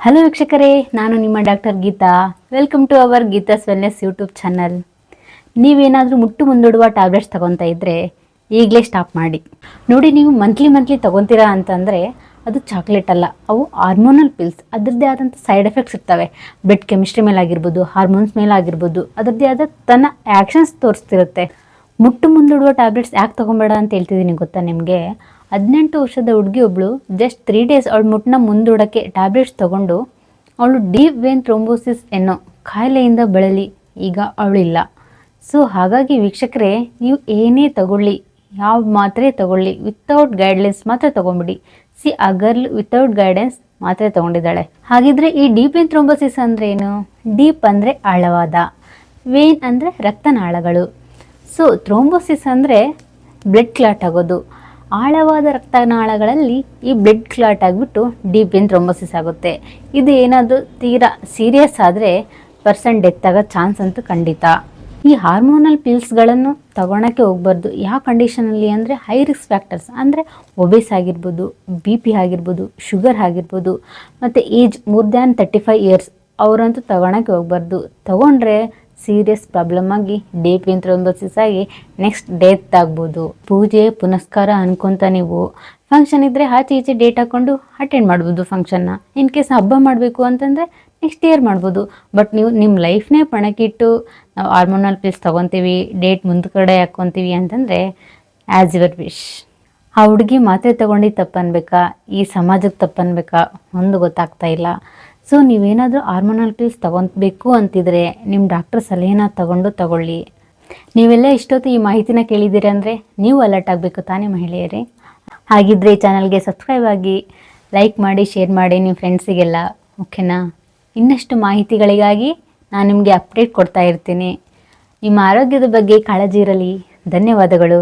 Hello ವೀಕ್ಷಕರೇ, ನಾನು ನಿಮ್ಮ doctor Geeta. Welcome to our Geeta's wellness YouTube channel. ನೀವೇನಾದರೂ ಮುಟ್ಟು ಮುಂದೂಡುವ ಟ್ಯಾಬ್ಲೆಟ್ಸ್ ತಗೊತಾ ಇದ್ದರೆ ಈಗಲೇ ಸ್ಟಾಪ್ ಮಾಡಿ. ನೋಡಿ, ನೀವು ಮಂತ್ಲಿ ತಗೊತೀರಾ ಅಂತಂದರೆ ಅದು ಚಾಕ್ಲೇಟ್ ಅಲ್ಲ, ಅವು ಹಾರ್ಮೋನಲ್ ಪಿಲ್ಸ್. ಅದರದ್ದೇ ಆದಂಥ ಸೈಡ್ ಎಫೆಕ್ಟ್ಸ್ ಇರ್ತವೆ. ಬ್ಲಡ್ ಕೆಮಿಸ್ಟ್ರಿ ಮೇಲಾಗಿರ್ಬೋದು, ಹಾರ್ಮೋನ್ಸ್ ಮೇಲಾಗಿರ್ಬೋದು, ಅದರದ್ದೇ ಆದ ತನ್ನ ಆ್ಯಕ್ಷನ್ಸ್ ತೋರಿಸ್ತಿರುತ್ತೆ. ಮುಟ್ಟು ಮುಂದೂಡುವ ಟ್ಯಾಬ್ಲೆಟ್ಸ್ ಯಾಕೆ ತೊಗೊಬೇಡ ಅಂತ ಹೇಳ್ತಿದ್ದೀನಿ ಗೊತ್ತಾ ನಿಮಗೆ? 18 ವರ್ಷದ ಹುಡುಗಿ ಒಬ್ಬಳು ಜಸ್ಟ್ 3 ಡೇಸ್ ಅವಳ ಮುಟ್ಟನ್ನ ಮುಂದೂಡೋಕ್ಕೆ ಟ್ಯಾಬ್ಲೆಟ್ಸ್ ತೊಗೊಂಡು ಅವಳು ಡೀಪ್ ವೇನ್ ಥ್ರೋಂಬೋಸಿಸ್ ಎನ್ನೋ ಕಾಯಿಲೆಯಿಂದ ಬಳಲಿ ಈಗ ಅವಳಿಲ್ಲ. ಸೊ ಹಾಗಾಗಿ ವೀಕ್ಷಕರೇ, ನೀವು ಏನೇ ತಗೊಳ್ಳಿ, ಯಾವ ಮಾತ್ರೆ ತಗೊಳ್ಳಿ, ವಿತೌಟ್ ಗೈಡ್ಲೈನ್ಸ್ ಮಾತ್ರ ತೊಗೊಂಬಿಡಿ. ಆ ಗರ್ಲ್ ವಿತೌಟ್ ಗೈಡೆನ್ಸ್ ಮಾತ್ರೆ ತೊಗೊಂಡಿದ್ದಾಳೆ. ಹಾಗಿದ್ರೆ ಈ ಡೀಪ್ ವೇನ್ ಥ್ರೋಂಬೋಸಿಸ್ ಅಂದರೆ ಏನು? ಡೀಪ್ ಅಂದರೆ ಆಳವಾದ, ವೇನ್ ಅಂದರೆ ರಕ್ತನಾಳಗಳು. ಸೊ ಥ್ರೋಂಬೋಸಿಸ್ ಅಂದರೆ ಬ್ಲಡ್ ಕ್ಲಾಟ್ ಆಗೋದು. ಆಳವಾದ ರಕ್ತನಾಳಗಳಲ್ಲಿ ಈ ಬ್ಲಡ್ ಕ್ಲಾಟ್ ಆಗಿಬಿಟ್ಟು ಡೀಪ್ ವೇನ್ ಥ್ರೋಂಬೋಸಿಸ್ ಆಗುತ್ತೆ. ಇದು ಏನಾದರೂ ತೀರಾ ಸೀರಿಯಸ್ ಆದರೆ ಡೆತ್ ಆಗೋ ಚಾನ್ಸ್ ಅಂತೂ ಖಂಡಿತ. ಈ ಹಾರ್ಮೋನಲ್ ಪಿಲ್ಸ್ಗಳನ್ನು ತಗೊಳಕ್ಕೆ ಹೋಗ್ಬಾರ್ದು. ಯಾವ ಕಂಡೀಷನಲ್ಲಿ ಅಂದರೆ ಹೈ ರಿಸ್ಕ್ ಫ್ಯಾಕ್ಟರ್ಸ್ ಅಂದರೆ ಒಬೇಸ್ ಆಗಿರ್ಬೋದು, BP ಆಗಿರ್ಬೋದು, ಶುಗರ್ ಆಗಿರ್ಬೋದು, ಮತ್ತು ಏಜ್ ಮೋರ್ ದ್ಯಾನ್ 35 ಇಯರ್ಸ್ ಅವರಂತೂ ತಗೊಳಕ್ಕೆ ಹೋಗ್ಬಾರ್ದು. ತಗೊಂಡ್ರೆ ಸೀರಿಯಸ್ ಪ್ರಾಬ್ಲಮ್ ಆಗಿ ಡೀಪ್ ವೇನ್ ಥ್ರೋಂಬೋಸಿಸ್ ಆಗಿ ನೆಕ್ಸ್ಟ್ ಡೆತ್ ಆಗ್ಬೋದು. ಪೂಜೆ ಪುನಸ್ಕಾರ ಅನ್ಕೊಂತ ನೀವು ಫಂಕ್ಷನ್ ಇದ್ದರೆ ಆಚೆ ಈಚೆ ಡೇಟ್ ಹಾಕ್ಕೊಂಡು ಅಟೆಂಡ್ ಮಾಡ್ಬೋದು ಫಂಕ್ಷನ್ನ. ಇನ್ ಕೇಸ್ ಹಬ್ಬ ಮಾಡಬೇಕು ಅಂತಂದರೆ ನೆಕ್ಸ್ಟ್ ಇಯರ್ ಮಾಡ್ಬೋದು. ಬಟ್ ನೀವು ನಿಮ್ಮ ಲೈಫ್ನೇ ಪಣಕ್ಕಿಟ್ಟು ನಾವು ಹಾರ್ಮೋನಲ್ ಪಿಲ್ಸ್ ತೊಗೊತೀವಿ, ಡೇಟ್ ಮುಂದ್ಗಡೆ ಹಾಕ್ಕೊತೀವಿ ಅಂತಂದರೆ ಆ್ಯಸ್ ಯುವರ್ ವಿಶ್. ಆ ಹುಡುಗಿ ಮಾತ್ರೆ ತೊಗೊಂಡು ತಪ್ಪನ್ಬೇಕಾ, ಈ ಸಮಾಜಕ್ಕೆ ತಪ್ಪನ್ಬೇಕಾ, ಒಂದು ಗೊತ್ತಾಗ್ತಾ ಇಲ್ಲ. ಸೊ ನೀವೇನಾದರೂ ಹಾರ್ಮೋನಲ್ ಪಿಲ್ಸ್ ತೊಗೊಬೇಕು ಅಂತಿದ್ರೆ ನಿಮ್ಮ ಡಾಕ್ಟರ್ ಸಲಹೆನ ತಗೊಳ್ಳಿ. ನೀವೆಲ್ಲ ಇಷ್ಟೊತ್ತು ಈ ಮಾಹಿತಿನ ಕೇಳಿದ್ದೀರ ಅಂದರೆ ನೀವು ಅಲರ್ಟ್ ಆಗಬೇಕು ತಾನೇ ಮಹಿಳೆಯರೇ? ಹಾಗಿದ್ರೆ ಈ ಚಾನಲ್ಗೆ ಸಬ್ಸ್ಕ್ರೈಬ್ ಆಗಿ, ಲೈಕ್ ಮಾಡಿ, ಶೇರ್ ಮಾಡಿ ನಿಮ್ಮ ಫ್ರೆಂಡ್ಸಿಗೆಲ್ಲ, ಓಕೆನಾ? ಇನ್ನಷ್ಟು ಮಾಹಿತಿಗಳಿಗಾಗಿ ನಾನು ನಿಮಗೆ ಅಪ್ಡೇಟ್ ಕೊಡ್ತಾ ಇರ್ತೀನಿ. ನಿಮ್ಮ ಆರೋಗ್ಯದ ಬಗ್ಗೆ ಕಾಳಜಿ ಇರಲಿ. ಧನ್ಯವಾದಗಳು.